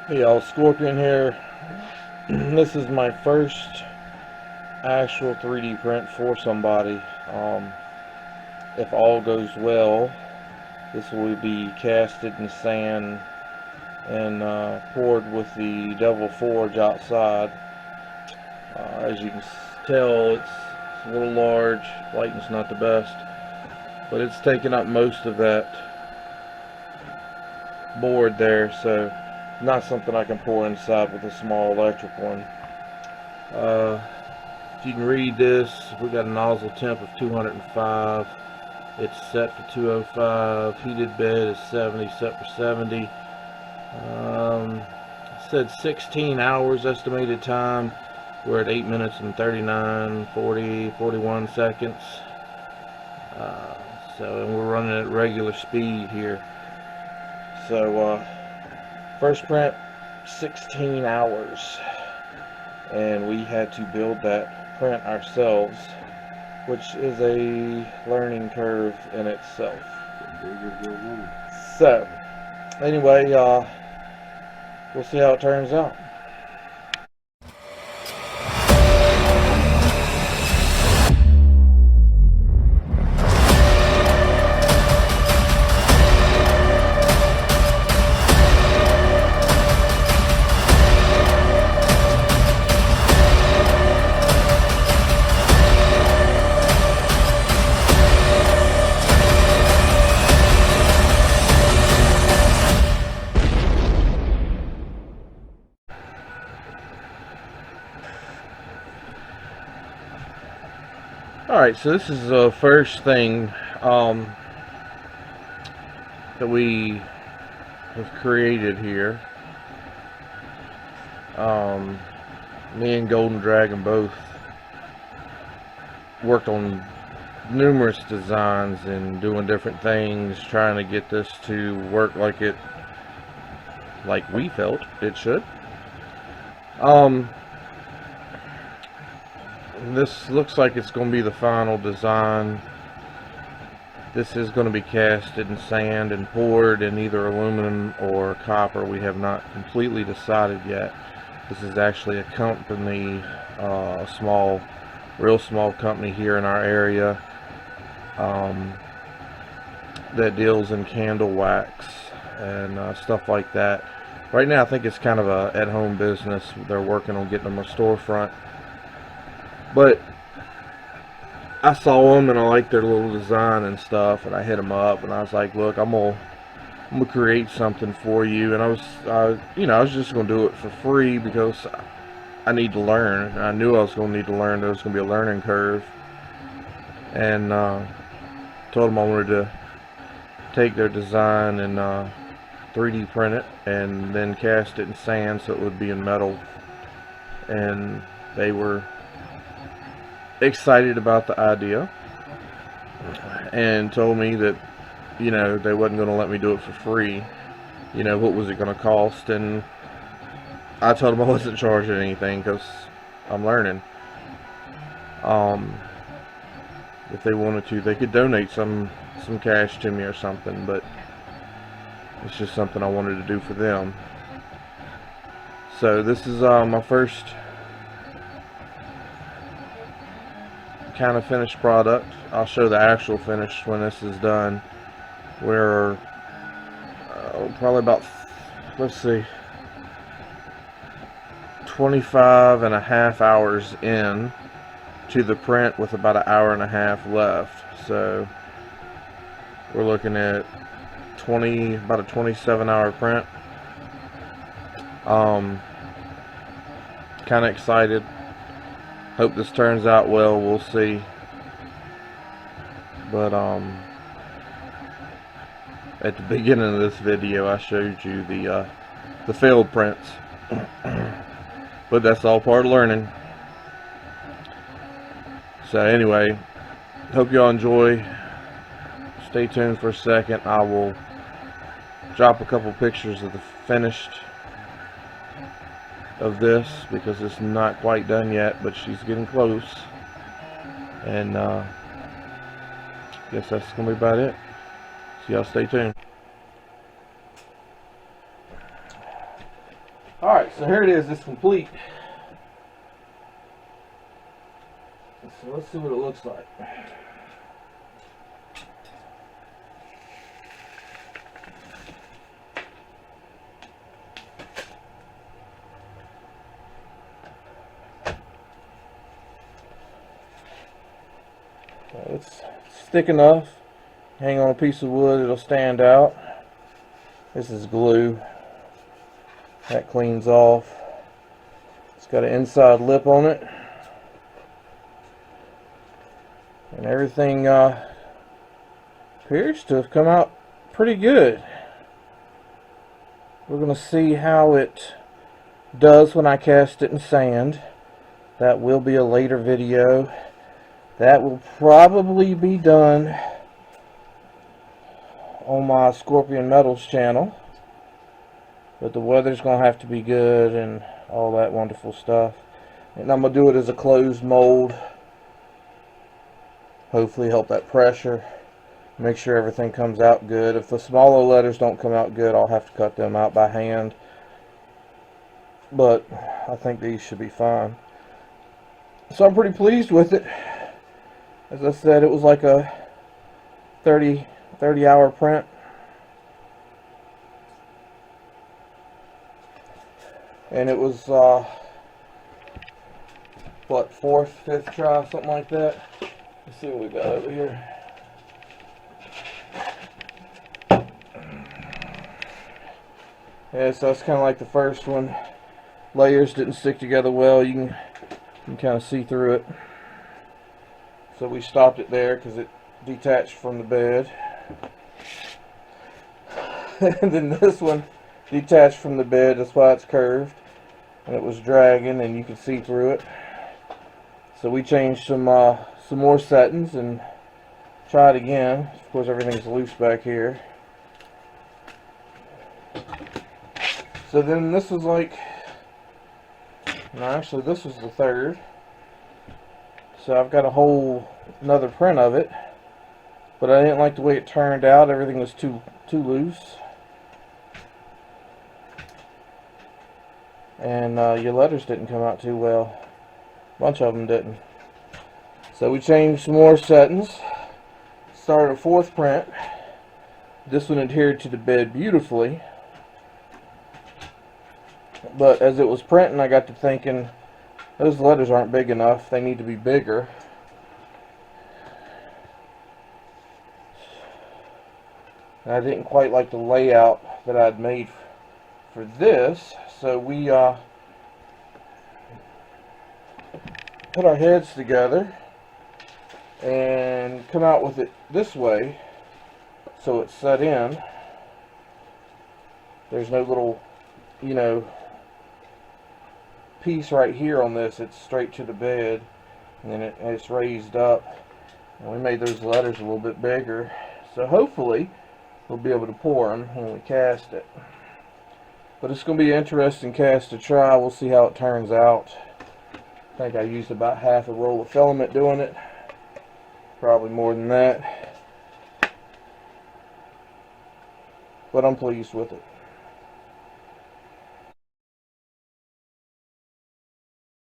Hey y'all, Scorpion here. This is my first actual 3D print for somebody. If all goes well, this will be casted in sand and poured with the Devil Forge outside. As you can tell, it's a little large. Lighting's not the best, but it's taking up most of that board there, so not something I can pour inside with a small electric one. If you can read this, we got a nozzle temp of 205. It's set for 205. Heated bed is 70, set for 70. It said 16 hours estimated time. We're at 8 minutes and 39, 40, 41 seconds. Uh, and we're running at regular speed here. So, first print, 16 hours. And we had to build that print ourselves, which is a learning curve in itself. So, anyway, we'll see how it turns out. Alright, so this is the first thing that we have created here. Me and Golden Dragon both worked on numerous designs and doing different things, trying to get this to work like we felt it should. This looks like it's going to be the final design. This is going to be casted in sand and poured in either aluminum or copper. We have not completely decided yet. This is actually a company, a real small company here in our area that deals in candle wax and stuff like that. Right now I think it's kind of a at-home business. They're working on getting them a storefront. But I saw them and I liked their little design and stuff, and I hit them up and I was like, look, I'm gonna create something for you. And I was just gonna do it for free because I need to learn. I knew I was gonna need to learn. There was gonna be a learning curve, and told them I wanted to take their design and 3D print it and then cast it in sand so it would be in metal. And they were excited about the idea and told me that, you know, they wasn't going to let me do it for free. You know, what was it going to cost? And I told them I wasn't charging anything because I'm learning. If they wanted to, they could donate some cash to me or something, but it's just something I wanted to do for them. So this is my first kind of finished product. I'll show the actual finish when this is done. We're probably about, let's see, 25.5 hours in to the print with about an hour and a half left. So we're looking at about a 27-hour print. Kind of excited. Hope this turns out well. We'll see. But at the beginning of this video I showed you the failed prints. But that's all part of learning. So anyway, hope y'all enjoy. Stay tuned for a second. I will drop a couple pictures of the finished of this because it's not quite done yet, but she's getting close. And guess that's gonna be about it. So y'all stay tuned. So here it is, it's complete. So let's see what it looks like. It's thick enough. Hang on a piece of wood, it'll stand out. This is glue. That cleans off. It's got an inside lip on it. And everything appears to have come out pretty good. We're going to see how it does when I cast it in sand. That will be a later video. That will probably be done on my Scorpion Metals channel. But the weather's going to have to be good and all that wonderful stuff. And I'm going to do it as a closed mold. Hopefully help that pressure. Make sure everything comes out good. If the smaller letters don't come out good, I'll have to cut them out by hand. But I think these should be fine. So I'm pretty pleased with it. As I said, it was like a 30 hour print. And it was what, 4th, 5th try, something like that. Let's see what we got over here. Yeah, so it's kind of like the first one. Layers didn't stick together well. You can kind of see through it. So we stopped it there because it detached from the bed. And then this one detached from the bed. That's why it's curved. And it was dragging, and you could see through it. So we changed some more settings and tried again. Of course, everything's loose back here. So then this was like, no, actually this was the 3rd. So I've got a whole another print of it, but I didn't like the way it turned out. Everything was too loose. And your letters didn't come out too well. A bunch of them didn't. So we changed some more settings. Started a 4th print. This one adhered to the bed beautifully. But as it was printing, I got to thinking, those letters aren't big enough. They need to be bigger. And I didn't quite like the layout that I'd made for this. So we put our heads together and come out with it this way so it's set in. There's no little, you know, piece right here on this. It's straight to the bed, and then it's raised up, and we made those letters a little bit bigger, so hopefully we'll be able to pour them when we cast it. But it's going to be an interesting cast to try. We'll see how it turns out. I think I used about half a roll of filament doing it, probably more than that, but I'm pleased with it.